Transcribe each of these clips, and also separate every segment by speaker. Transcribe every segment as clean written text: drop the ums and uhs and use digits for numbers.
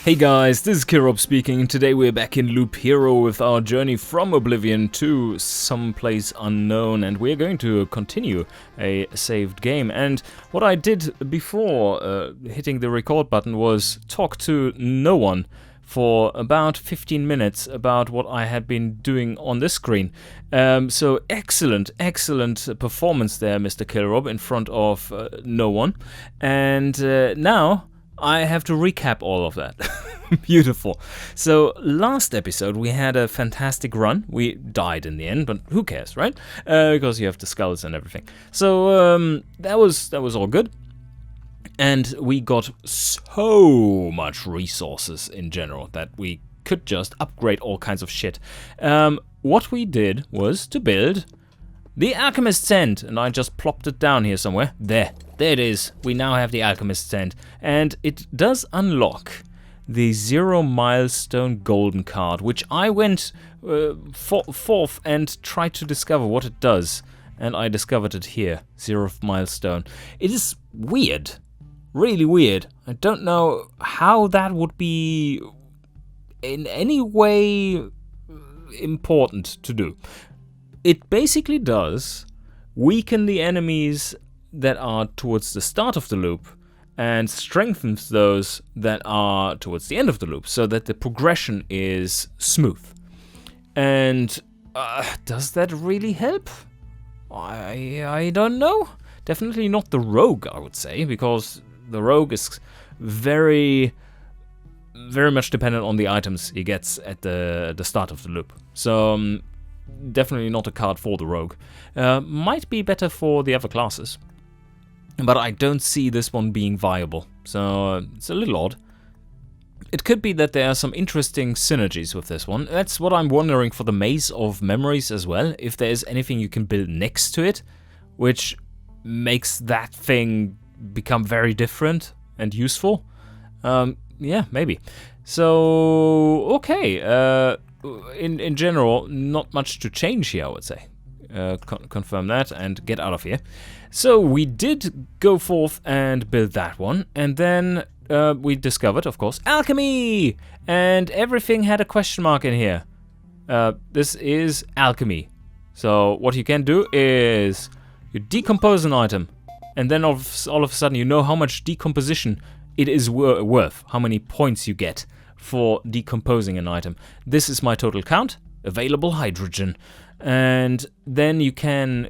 Speaker 1: Hey guys, this is Kirob speaking. Today we're back in Loop Hero with our journey from Oblivion to someplace unknown, and we're going to continue a saved game. And what I did before hitting the record button was talk to no one for about 15 minutes about what I had been doing on this screen. So excellent performance there, Mr. Kirob, in front of no one. And now I have to recap all of that. Beautiful. So last episode we had a fantastic run. We died in the end, but who cares, right? Because you have the skulls and everything. So that was all good. And we got so much resources in general that we could just upgrade all kinds of shit. What we did was to build the Alchemist's Tent, and I just plopped it down here somewhere. There it is. We now have the Alchemist's Tent, and it does unlock the 0 milestone golden card, which I went forth and tried to discover what it does, and I discovered it here, 0th milestone. It is weird, really weird. I don't know how that would be in any way important to do. It basically does weaken the enemies that are towards the start of the loop and strengthens those that are towards the end of the loop, so that the progression is smooth. And does that really help? I don't know. Definitely not the rogue, I would say, because the rogue is very much dependent on the items he gets at the start of the loop. So definitely not a card for the rogue. Might be better for the other classes, but I don't see this one being viable, so it's a little odd. It could be that there are some interesting synergies with this one. That's what I'm wondering for the Maze of Memories as well, if there's anything you can build next to it, which makes that thing become very different and useful. Yeah, maybe. So, okay, in general, not much to change here, I would say. Confirm that and get out of here. So we did go forth and build that one, and then we discovered, of course, Alchemy! And everything had a question mark in here. This is Alchemy. So what you can do is you decompose an item, and then all of a sudden you know how much decomposition it is worth, how many points you get for decomposing an item. This is my total count, available hydrogen. And then you can,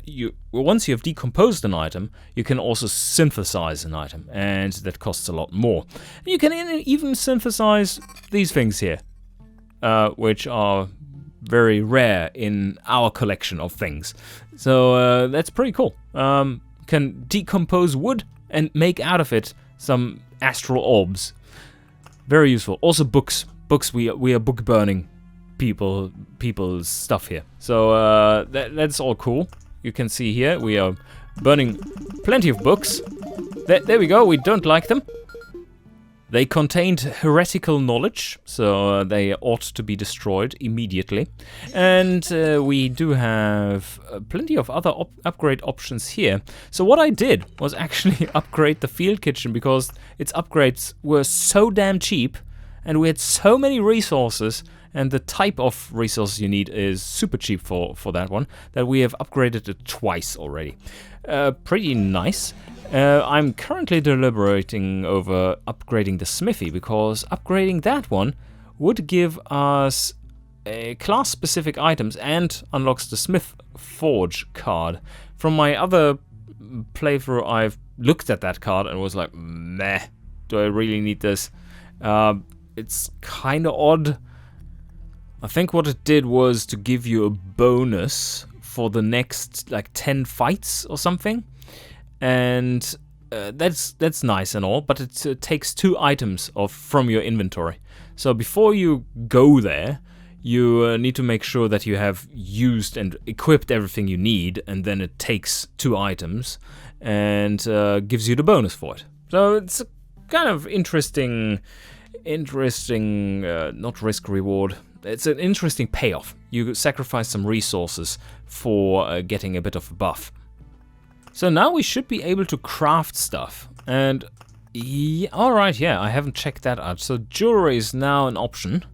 Speaker 1: once you have decomposed an item, you can also synthesize an item, and that costs a lot more. You can even synthesize these things here, which are very rare in our collection of things. So that's pretty cool. Can decompose wood and make out of it some astral orbs. Very useful. Also books. We are book burning people's stuff here. So that's all cool. You can see here we are burning plenty of books. There we go. We don't like them. They contained heretical knowledge, so they ought to be destroyed immediately. And we do have plenty of other upgrade options here. So what I did was actually upgrade the field kitchen, because its upgrades were so damn cheap, and we had so many resources, and the type of resources you need is super cheap for that one, that we have upgraded it twice already. Pretty nice. I'm currently deliberating over upgrading the smithy, because upgrading that one would give us class-specific items and unlocks the Smith Forge card. From my other playthrough, I've looked at that card and was like, meh, do I really need this? It's kind of odd. I think what it did was to give you a bonus for the next like 10 fights or something, and that's nice and all, but it takes 2 items from your inventory. So before you go there, you need to make sure that you have used and equipped everything you need, and then it takes 2 items and gives you the bonus for it. So it's a kind of interesting, not risk reward. It's an interesting payoff. You sacrifice some resources for getting a bit of a buff. So now we should be able to craft stuff, and Yeah, alright, yeah, I haven't checked that out. So jewelry is now an option.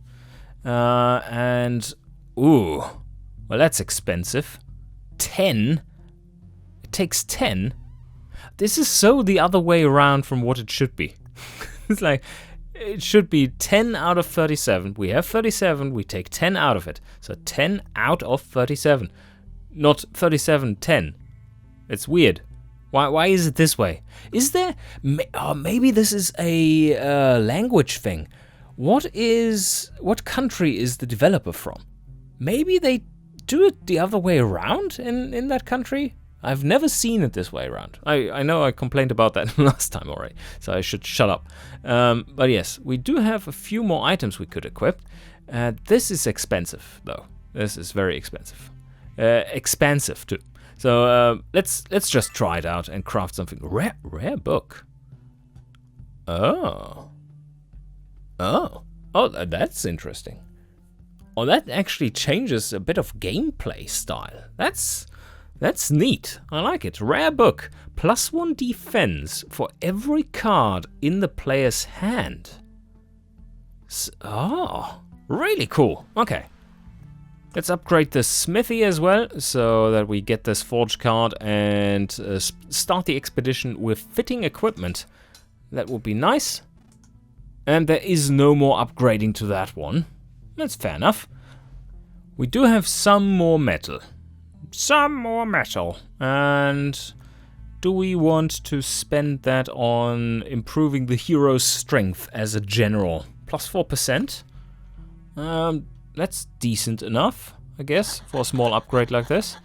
Speaker 1: And... Ooh. Well, that's expensive. 10? It takes 10? This is so the other way around from what it should be. It's like, it should be 10 out of 37. We have 37, we take 10 out of it. So 10 out of 37. Not 37, 10. It's weird. Why is it this way? Is there... maybe this is a language thing. What country is the developer from? Maybe they do it the other way around in that country? I've never seen it this way around. I know I complained about that last time already, so I should shut up. But yes, we do have a few more items we could equip. This is expensive, though. This is very expensive. Expansive, too. So let's just try it out and craft something. Rare book. Oh, that's interesting. Oh, that actually changes a bit of gameplay style. That's neat. I like it. Rare book. +1 defense for every card in the player's hand. Oh, really cool. Okay. Let's upgrade the smithy as well, so that we get this forge card and start the expedition with fitting equipment. That would be nice. And there is no more upgrading to that one. That's fair enough. We do have some more metal. Some more metal. And do we want to spend that on improving the hero's strength as a general? +4%. That's decent enough, I guess, for a small upgrade like this.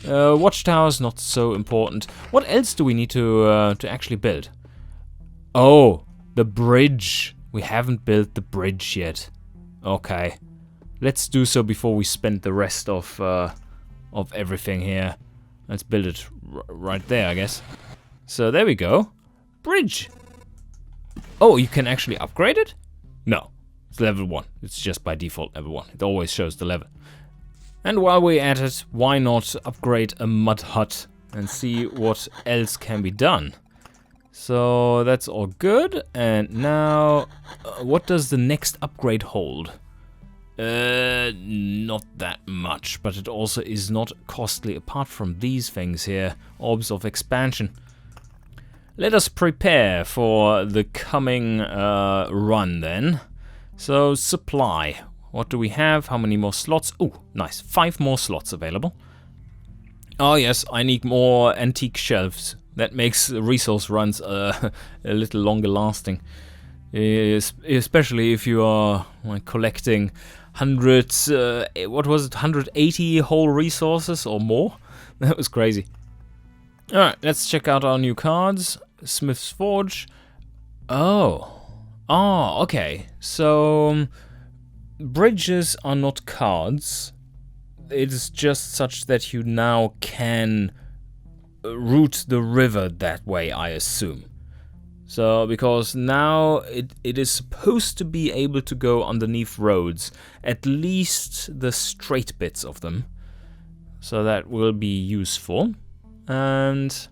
Speaker 1: Watchtower's not so important. What else do we need to actually build? Oh, the bridge. We haven't built the bridge yet. Okay, let's do so before we spend the rest of everything here. Let's build it right there, I guess. So there we go. Bridge. Oh, you can actually upgrade it? No. It's level 1. It's just by default level 1. It always shows the level. And while we're at it, why not upgrade a mud hut and see what else can be done? So that's all good. And now, what does the next upgrade hold? Not that much, but it also is not costly apart from these things here. Orbs of expansion. Let us prepare for the coming run then. So, supply. What do we have? How many more slots? Oh, nice. 5 more slots available. Oh yes, I need more antique shelves. That makes resource runs a little longer lasting. Especially if you are collecting hundreds, what was it, 180 whole resources or more? That was crazy. Alright, let's check out our new cards. Smith's Forge. Oh, okay. So, bridges are not cards. It is just such that you now can route the river that way, I assume. So, because now it is supposed to be able to go underneath roads, at least the straight bits of them. So that will be useful. And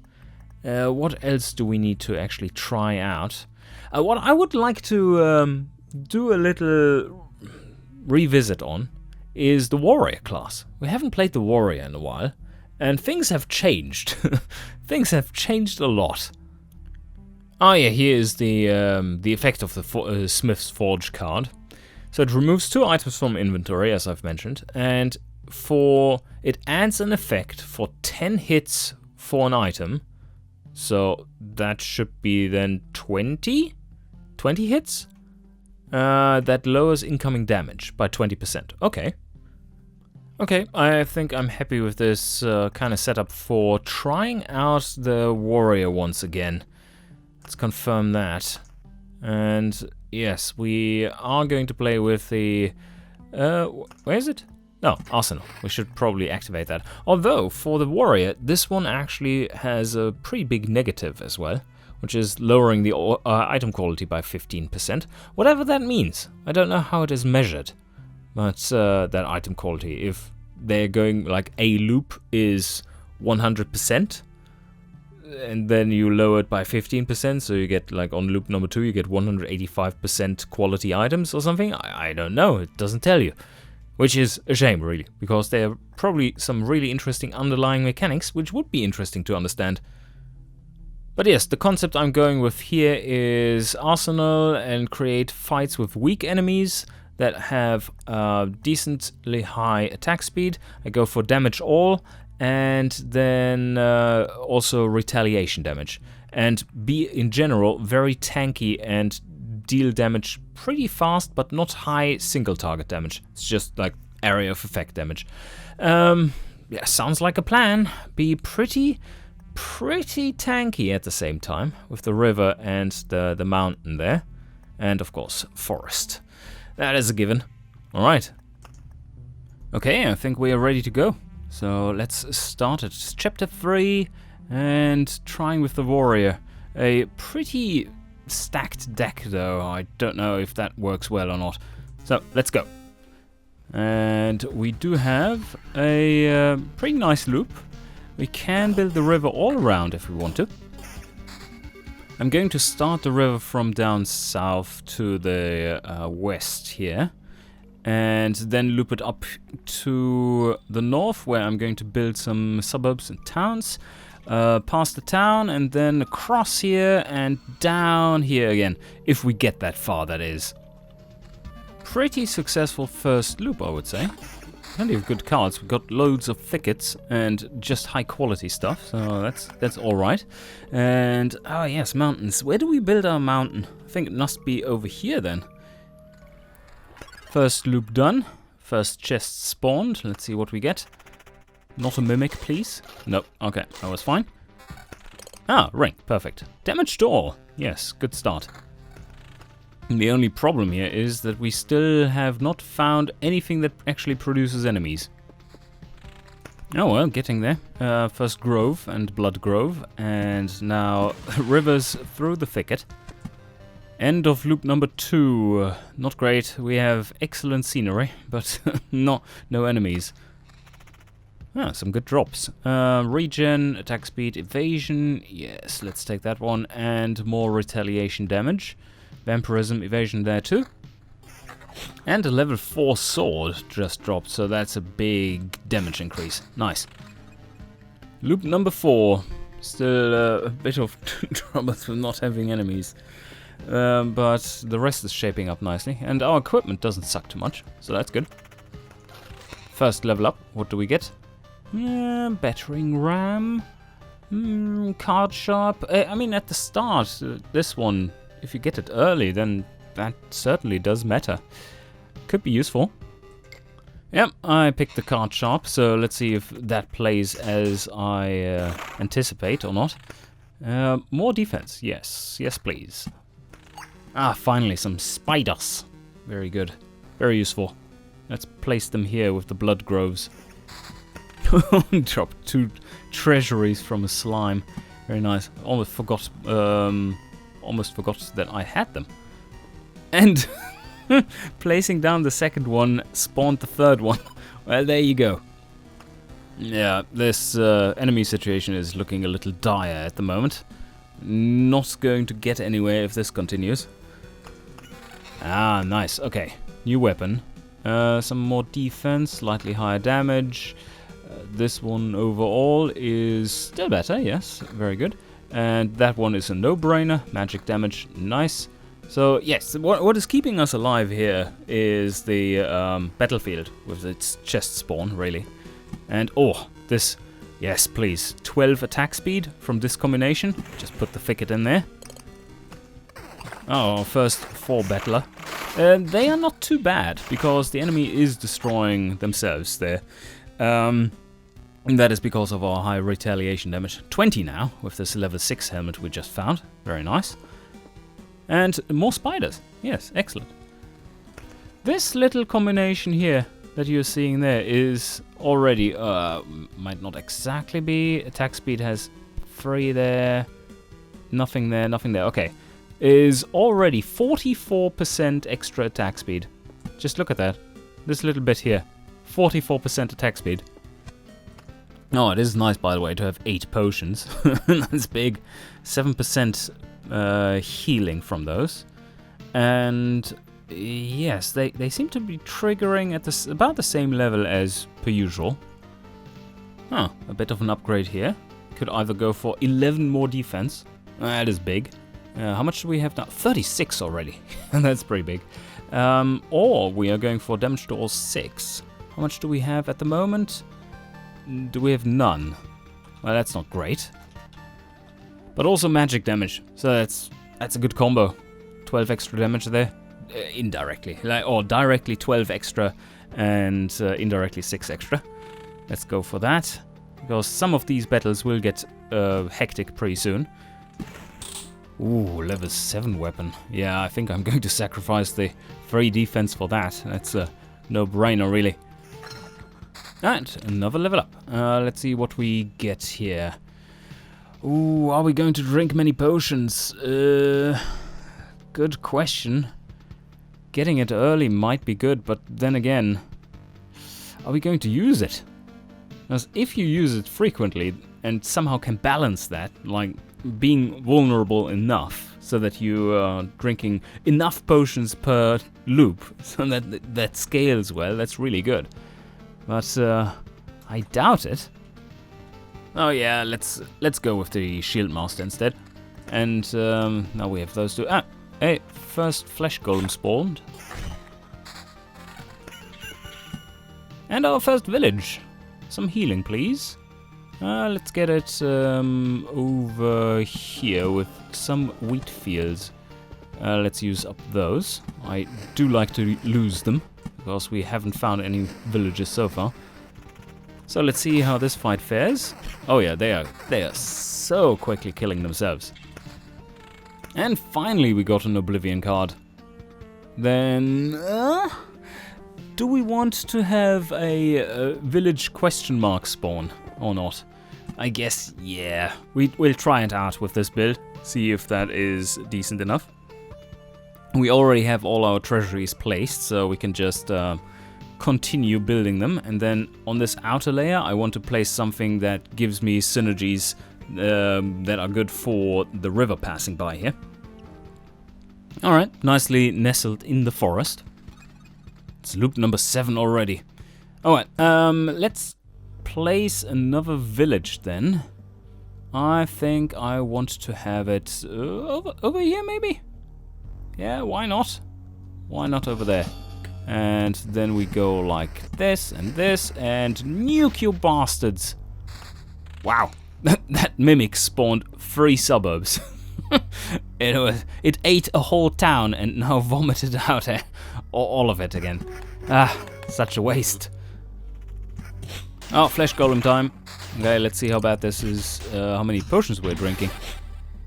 Speaker 1: what else do we need to actually try out? What I would like to do a little revisit on is the warrior class. We haven't played the warrior in a while, and things have changed. Things have changed a lot. Oh yeah, here is the effect of the Smith's Forge card. So it removes 2 items from inventory, as I've mentioned, and it adds an effect for 10 hits for an item. So that should be then 20 hits. That lowers incoming damage by 20%. Okay, I think I'm happy with this kind of setup for trying out the warrior once again. Let's confirm that. And yes, we are going to play with the... where is it? No, Arsenal. We should probably activate that. Although, for the warrior, this one actually has a pretty big negative as well, which is lowering the item quality by 15%. Whatever that means. I don't know how it is measured. But that item quality, if they're going like a loop is 100%, and then you lower it by 15%, so you get, like, on loop number 2, you get 185% quality items or something. I don't know, it doesn't tell you. Which is a shame, really, because there are probably some really interesting underlying mechanics, which would be interesting to understand. But yes, the concept I'm going with here is arsenal and create fights with weak enemies that have decently high attack speed. I go for damage all, and then also retaliation damage. And be, in general, very tanky and deal damage pretty fast, but not high single target damage. It's just like area of effect damage. Yeah, sounds like a plan. Be pretty tanky at the same time, with the river and the mountain there. And, of course, forest. That is a given. Alright. Okay, I think we are ready to go. So let's start it. It's chapter 3, and trying with the warrior. A pretty stacked deck, though. I don't know if that works well or not. So let's go. And we do have a pretty nice loop. We can build the river all around if we want to. I'm going to start the river from down south to the west here. And then loop it up to the north, where I'm going to build some suburbs and towns. Past the town, and then across here, and down here again. If we get that far, that is. Pretty successful first loop, I would say. Plenty of good cards. We've got loads of thickets and just high quality stuff, so that's alright. And, oh yes, mountains. Where do we build our mountain? I think it must be over here then. First loop done. First chest spawned. Let's see what we get. Not a mimic, please. Nope. Okay, that was fine. Ah, ring. Perfect. Damage to all. Yes, good start. The only problem here is that we still have not found anything that actually produces enemies. Oh well, getting there. First grove and blood grove, and now rivers through the thicket. End of loop number 2. Not great. We have excellent scenery, but no enemies. Ah, some good drops. Regen, attack speed, evasion. Yes, let's take that one. And more retaliation damage. Vampirism, evasion there too. And a level 4 sword just dropped, so that's a big damage increase. Nice. Loop number 4. Still a bit of trouble with not having enemies. But the rest is shaping up nicely. And our equipment doesn't suck too much, so that's good. First level up, what do we get? Battering ram. Card sharp. I mean, at the start, this one, if you get it early, then that certainly does matter. Could be useful. Yep, I picked the card sharp, so let's see if that plays as I anticipate or not. More defense, yes. Yes, please. Ah, finally, some spiders. Very good. Very useful. Let's place them here with the blood groves. Dropped 2 treasuries from a slime. Very nice. Almost forgot that I had them. And placing down the second one spawned the third one. Well, there you go. Yeah, this enemy situation is looking a little dire at the moment. Not going to get anywhere if this continues. Ah, nice. Okay, new weapon. Some more defense, slightly higher damage. This one overall is still better, yes, very good. And that one is a no-brainer, magic damage, nice. So yes, what is keeping us alive here is the battlefield with its chest spawn, really. And oh, this, yes please, 12 attack speed from this combination. Just put the thicket in there. Oh, first 4 battler. They are not too bad, because the enemy is destroying themselves there. And that is because of our high retaliation damage. 20 now, with this level 6 helmet we just found. Very nice. And more spiders. Yes, excellent. This little combination here that you're seeing there is already, might not exactly be. Attack speed has 3 there. Nothing there, nothing there. Okay. Is already 44% extra attack speed. Just look at that. This little bit here. 44% attack speed. Oh, it is nice, by the way, to have 8 potions. That's big. 7% healing from those. And yes, they seem to be triggering at about the same level as per usual. Oh, a bit of an upgrade here. Could either go for 11 more defense. That is big. How much do we have now? 36 already. That's pretty big. Or we are going for damage to all 6. How much do we have at the moment? Do we have none? Well, that's not great. But also magic damage. So that's a good combo. 12 extra damage there. Indirectly. Or directly 12 extra and indirectly 6 extra. Let's go for that. Because some of these battles will get hectic pretty soon. Ooh, level 7 weapon. Yeah, I think I'm going to sacrifice the 3 defense for that. That's a no-brainer, really. And another level up. Let's see what we get here. Ooh, are we going to drink many potions? Good question. Getting it early might be good, but then again, are we going to use it? Because if you use it frequently and somehow can balance that, like being vulnerable enough so that you are drinking enough potions per loop so that scales well, that's really good. But I doubt it. Oh yeah, let's go with the Shield Master instead. And now we have those two. Hey, first flesh golem spawned. And our first village. Some healing, please. Let's get it over here with some wheat fields. Let's use up those. I do like to lose them, because we haven't found any villages so far. So let's see how this fight fares. Oh yeah, they are so quickly killing themselves. And finally we got an Oblivion card. Then, do we want to have a village question mark spawn or not? I guess, yeah. We'll try it out with this build, see if that is decent enough. We already have all our treasuries placed, so we can just continue building them. And then on this outer layer, I want to place something that gives me synergies that are good for the river passing by here. Alright, nicely nestled in the forest. It's loop number 7 already. Alright, let's place another village then. I think I want to have it over here maybe? Yeah, why not? Why not over there? And then we go like this and nuke you bastards. Wow, that mimic spawned 3 suburbs. It ate a whole town and now vomited out all of it again. Ah, such a waste. Oh, flesh golem time. Okay, let's see how bad this is. How many potions we're drinking.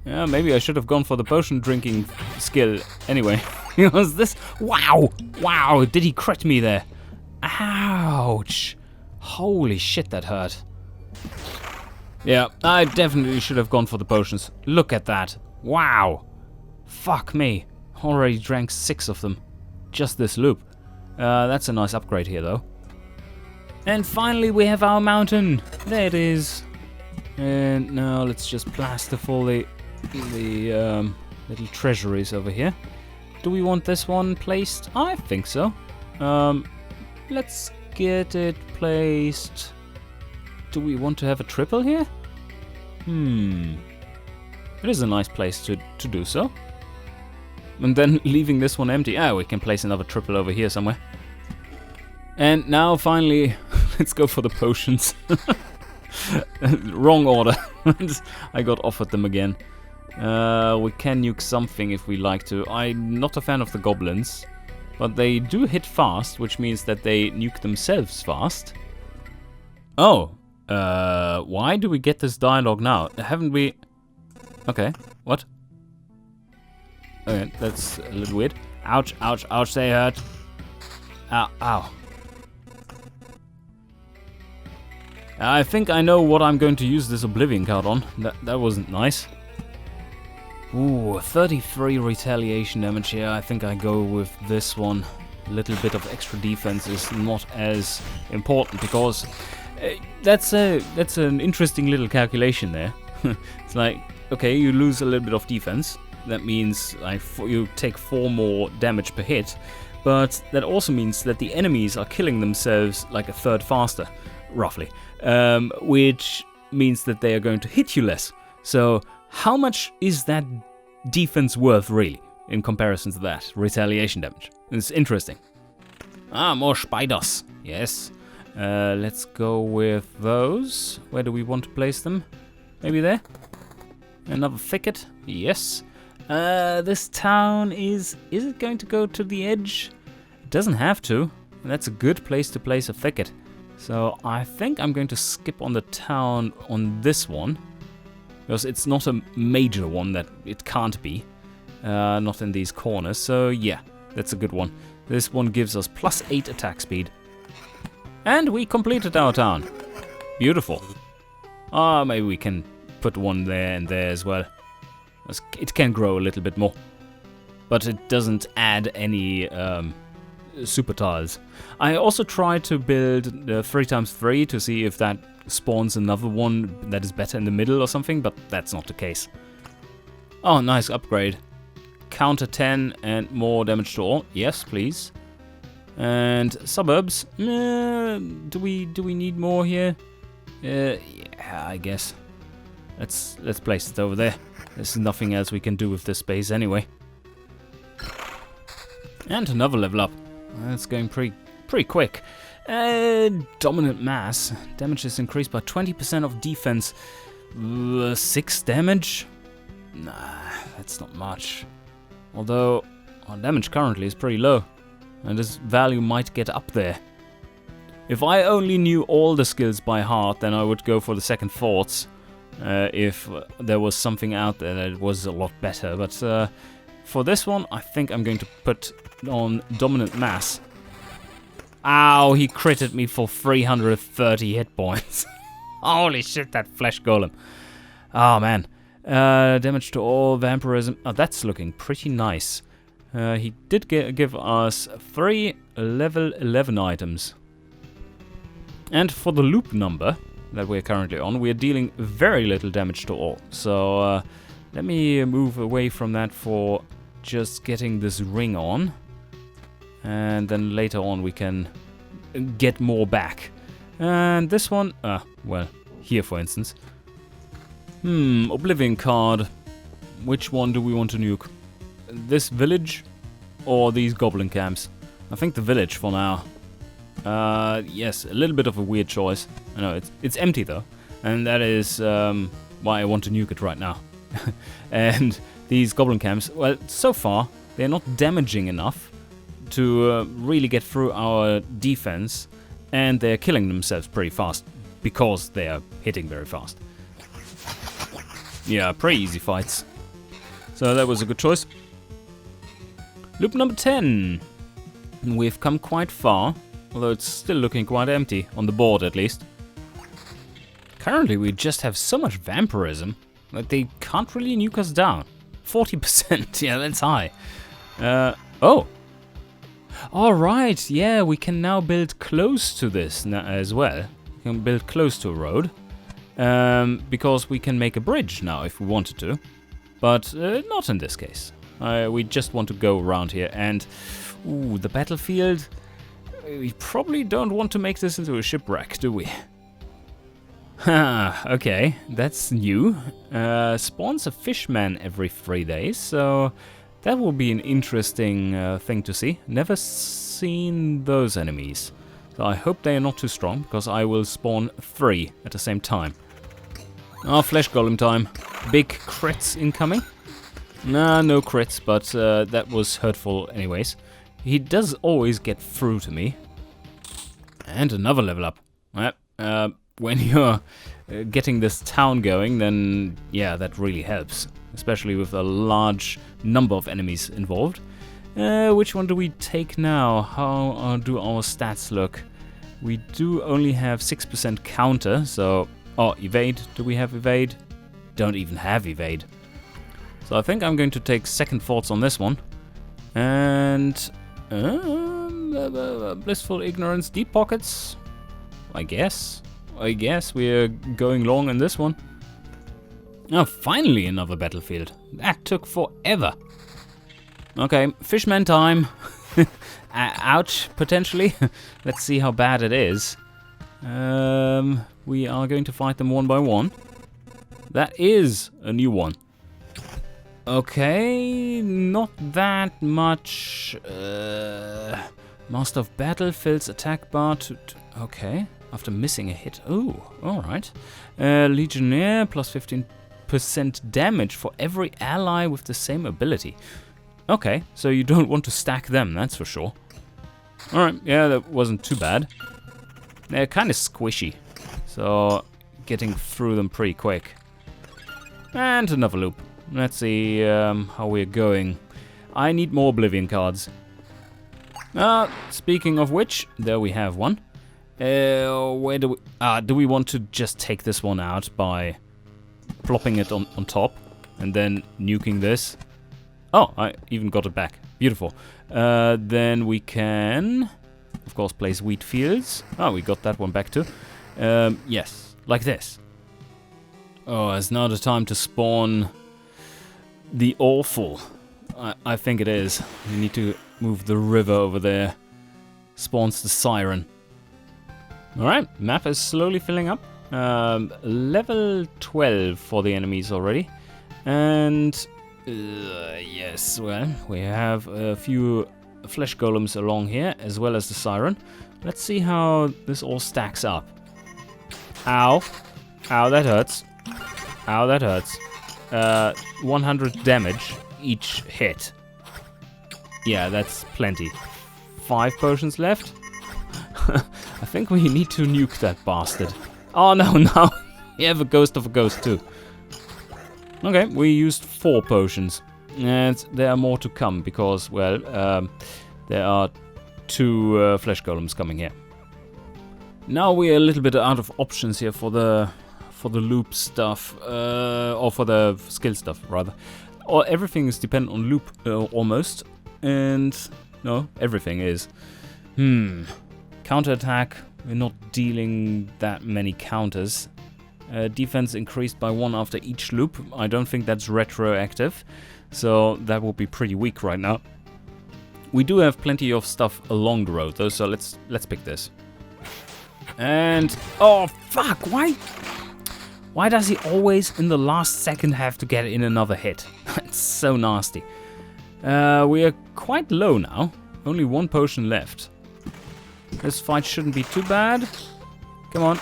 Speaker 1: Yeah, maybe I should have gone for the potion drinking skill anyway. Because this... Wow! Wow, did he crit me there? Ouch! Holy shit, that hurt. Yeah, I definitely should have gone for the potions. Look at that. Wow! Fuck me. Already drank 6 of them. Just this loop. That's a nice upgrade here, though. And finally we have our mountain. There it is. And now let's just plaster full the little treasuries over here. Do we want this one placed? I think so. Let's get it placed. Do we want to have a triple here? It is a nice place to do so. And then leaving this one empty. We can place another triple over here somewhere. And now finally, let's go for the potions. Wrong order. I got offered them again. We can nuke something if we like to. I'm not a fan of the goblins, but they do hit fast, which means that they nuke themselves fast. Oh, why do we get this dialogue now? Haven't we... Okay, what? Okay, that's a little weird. Ouch, ouch, ouch, they hurt. Ow, ow. I think I know what I'm going to use this Oblivion card on. That wasn't nice. Ooh, 33 retaliation damage here. I think I go with this one. A little bit of extra defense is not as important because That's an interesting little calculation there. It's like, okay, you lose a little bit of defense. That means like you take 4 more damage per hit, but that also means that the enemies are killing themselves like a third faster, roughly, which means that they are going to hit you less. So how much is that defense worth really in comparison to that retaliation damage? It's interesting. More spiders. Yes. Let's go with those. Where do we want to place them? Maybe there? Another thicket? Yes. This town is it going to go to the edge? It doesn't have to. That's a good place to place a thicket. So I think I'm going to skip on the town on this one, because it's not a major one that it can't be. Not in these corners. So yeah, that's a good one. This one gives us +8 attack speed. And we completed our town. Beautiful. Maybe we can put one there and there as well. It can grow a little bit more. But it doesn't add any super tiles. I also tried to build the 3x3 to see if that spawns another one that is better in the middle or something, but that's not the case. Oh, nice upgrade. Counter 10 and more damage to all. Yes, please. And suburbs. Do we need more here? Yeah, I guess. Let's place it over there. There's nothing else we can do with this space anyway. And another level up. That's going pretty quick. Dominant mass. Damage is increased by 20% of defense. 6 damage? Nah, that's not much. Although our damage currently is pretty low, and this value might get up there. If I only knew all the skills by heart, then I would go for the second thoughts. If there was something out there that was a lot better. But for this one, I think I'm going to put on Dominant Mass. Ow, he critted me for 330 hit points. Holy shit, that flesh golem. Oh, man. Damage to all, vampirism. Oh, that's looking pretty nice. He did give us 3 level 11 items. And for the loop number that we're currently on, we're dealing very little damage to all. So let me move away from that for just getting this ring on. And then later on we can get more back. And this one, well, here for instance. Oblivion card. Which one do we want to nuke? This village or these goblin camps? I think the village for now. Yes, a little bit of a weird choice. I know, it's empty though. And that is why I want to nuke it right now. And these goblin camps, well, so far, they're not damaging enough to really get through our defense. And they're killing themselves pretty fast, because they are hitting very fast. Yeah, pretty easy fights. So that was a good choice. Loop number 10. We've come quite far, although it's still looking quite empty, on the board at least. Currently we just have so much vampirism that they can't really nuke us down. 40%, yeah, that's high. Oh! Alright, yeah, we can now build close to this as well. We can build close to a road. Because we can make a bridge now if we wanted to. But not in this case. We just want to go around here and... Ooh, the battlefield. We probably don't want to make this into a shipwreck, do we? Okay, that's new. Spawns a fishman every 3 days, so that will be an interesting thing to see. Never seen those enemies. So I hope they are not too strong, because I will spawn 3 at the same time. Oh, flesh golem time. Big crits incoming. Nah, no crits, but that was hurtful anyways. He does always get through to me. And another level up. When you're getting this town going, then yeah, that really helps. Especially with a large number of enemies involved. Which one do we take now? How do our stats look? We do only have 6% counter, so... Oh, evade. Do we have evade? Don't even have evade. So I think I'm going to take second thoughts on this one. And... blissful ignorance, deep pockets, I guess. I guess we're going long in this one. Oh, finally another battlefield. That took forever. Okay, fishman time. Ouch, potentially. Let's see how bad it is. We are going to fight them one by one. That is a new one. Okay, not that much. Master of Battle fills attack bar to okay, after missing a hit. Oh, alright. Legionnaire, plus 15% damage for every ally with the same ability. Okay, so you don't want to stack them, that's for sure. Alright, yeah, that wasn't too bad. They're kind of squishy, so getting through them pretty quick. And another loop. Let's see how we're going. I need more Oblivion cards. Speaking of which, there we have one. Where do we... do we want to just take this one out by plopping it on top and then nuking this? Oh, I even got it back. Beautiful. Then we can, of course, place wheat fields. Oh, we got that one back too. Yes, like this. Oh, it's now the time to spawn the awful. I think it is. We need to move the river over there. Spawns the siren. Alright, map is slowly filling up. Level 12 for the enemies already. And yes, well, we have a few flesh golems along here, as well as the siren. Let's see how this all stacks up. Ow. Ow, that hurts. Ow, that hurts. 100 damage each hit. Yeah, that's plenty. 5 potions left. I think we need to nuke that bastard. Oh no, no. We have a ghost of a ghost too. Okay, we used 4 potions. And there are more to come because, well, there are 2 flesh golems coming here. Now we're a little bit out of options here for the loop stuff, or for the skill stuff rather. Or everything is dependent on loop almost, and no, everything is. Counterattack. We're not dealing that many counters. Defense increased by 1 after each loop. I don't think that's retroactive, so that will be pretty weak right now. We do have plenty of stuff along the road though, so let's pick this. And oh fuck! Why does he always in the last second have to get in another hit? It's so nasty. We are quite low now. Only 1 potion left. This fight shouldn't be too bad. Come on.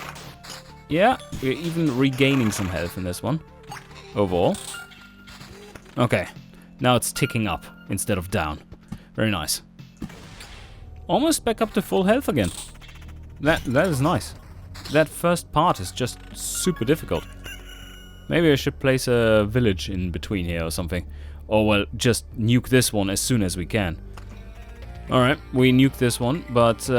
Speaker 1: Yeah, we're even regaining some health in this one. Overall. Okay. Now it's ticking up instead of down. Very nice. Almost back up to full health again. That is nice. That first part is just super difficult. Maybe I should place a village in between here or something. Or, well, just nuke this one as soon as we can. Alright, we nuked this one, but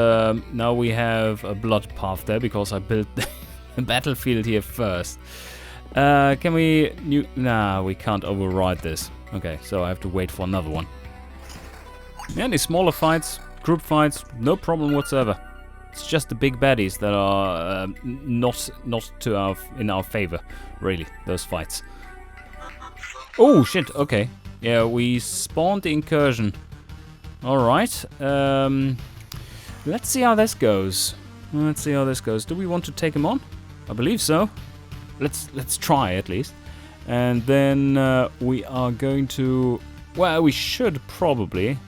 Speaker 1: now we have a blood path there because I built the battlefield here first. Can we nuke? Nah, we can't override this. Okay, so I have to wait for another one. Yeah, these smaller fights, group fights, no problem whatsoever. It's just the big baddies that are not in our favor, really, those fights. Oh, shit, okay. Yeah, we spawned the Incursion. Alright, let's see how this goes. Let's see how this goes. Do we want to take him on? I believe so. Let's try, at least. And then we are going to... Well, we should probably...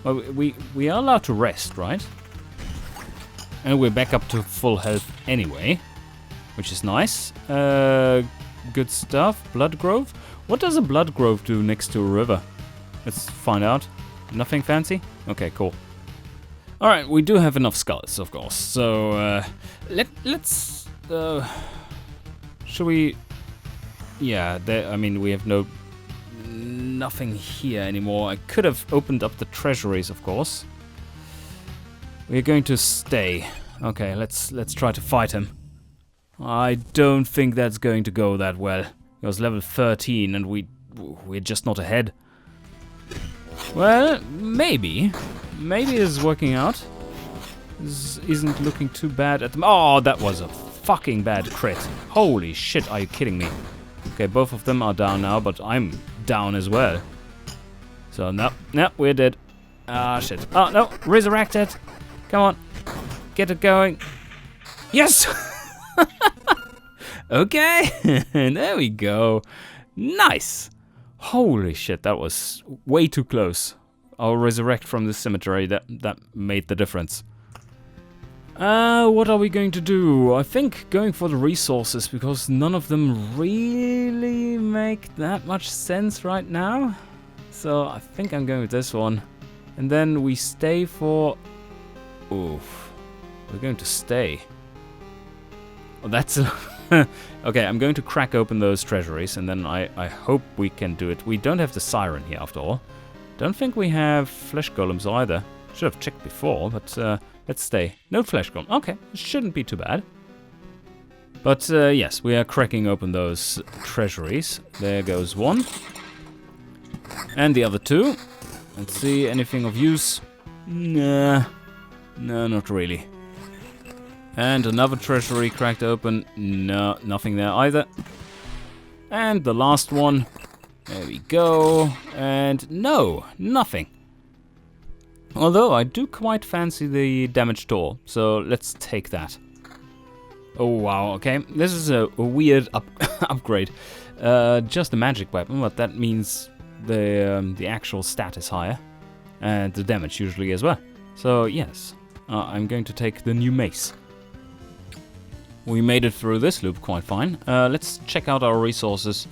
Speaker 1: Well, we are allowed to rest, right? And we're back up to full health anyway, which is nice. Good stuff. Blood Grove. What does a Blood Grove do next to a river? Let's find out. Nothing fancy? Okay, cool. Alright, we do have enough skulls, of course. So, let's... should we... Yeah, I mean, we have nothing here anymore. I could have opened up the treasuries, of course. We're going to stay. Okay, let's try to fight him. I don't think that's going to go that well. He was level 13 and we're just not ahead. Well, maybe. Maybe it's working out. This isn't looking too bad at the... Oh, that was a fucking bad crit. Holy shit, are you kidding me? Okay, both of them are down now, but I'm down as well. So, no, we're dead. Ah, shit. Oh, no, resurrected. Come on, get it going. Yes! Okay, there we go. Nice. Holy shit, that was way too close. I'll resurrect from the cemetery. That made the difference. What are we going to do? I think going for the resources, because none of them really make that much sense right now. So I think I'm going with this one. And then we stay for... Oof. We're going to stay. Oh, that's... Okay, I'm going to crack open those treasuries, and then I hope we can do it. We don't have the siren here, after all. Don't think we have flesh golems either. Should have checked before, but let's stay. No flesh golem. Okay, it shouldn't be too bad. But yes, we are cracking open those treasuries. There goes one. And the other two. Let's see, anything of use? Nah. No, not really. And another treasury cracked open. No, nothing there either. And the last one. There we go. And no, nothing. Although I do quite fancy the damaged door, so let's take that. Oh wow, okay. This is a weird upgrade. Just a magic weapon, but that means the actual stat is higher. And the damage usually as well. So yes, I'm going to take the new mace. We made it through this loop quite fine. Let's check out our resources.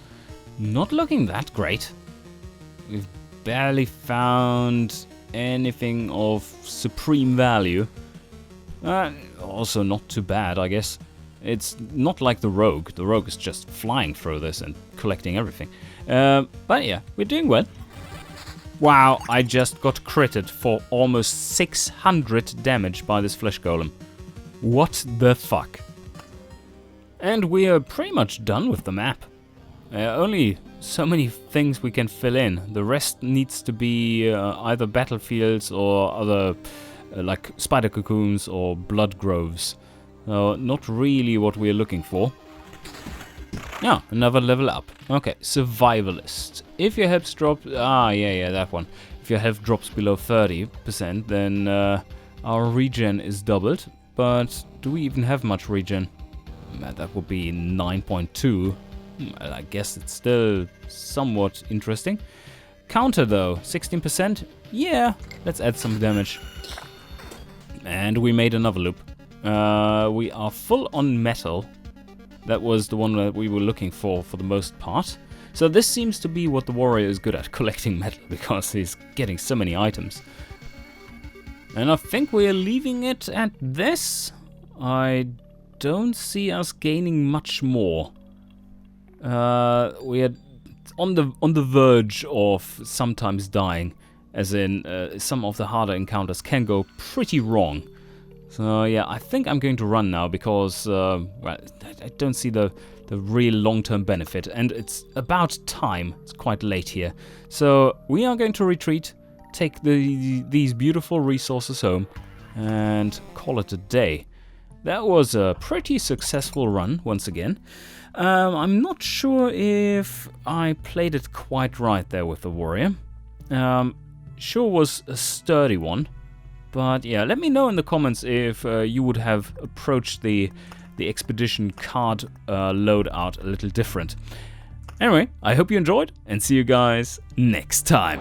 Speaker 1: Not looking that great. We've barely found anything of supreme value. Also not too bad, I guess. It's not like the rogue. The rogue is just flying through this and collecting everything. But yeah, we're doing well. Wow, I just got critted for almost 600 damage by this flesh golem. What the fuck? And we are pretty much done with the map. Only so many things we can fill in. The rest needs to be either battlefields or other like spider cocoons or blood groves. Not really what we're looking for. Yeah, another level up. Okay, survivalist. If your health drops... yeah, that one. If your health drops below 30%, then our regen is doubled. But do we even have much regen? That would be 9.2. I guess it's still somewhat interesting. Counter though, 16%. Yeah, let's add some damage. And we made another loop. We are full on metal. That was the one that we were looking for the most part. So this seems to be what the warrior is good at, collecting metal, because he's getting so many items. And I think we're leaving it at this. I don't see us gaining much more. We are on the verge of sometimes dying, as in some of the harder encounters can go pretty wrong. So yeah, I think I'm going to run now because well, I don't see the real long-term benefit, and it's about time. It's quite late here, so we are going to retreat, take these beautiful resources home, and call it a day. That was a pretty successful run once again. I'm not sure if I played it quite right there with the warrior. Sure was a sturdy one, but yeah, let me know in the comments if you would have approached the expedition card loadout a little different. Anyway, I hope you enjoyed, and see you guys next time.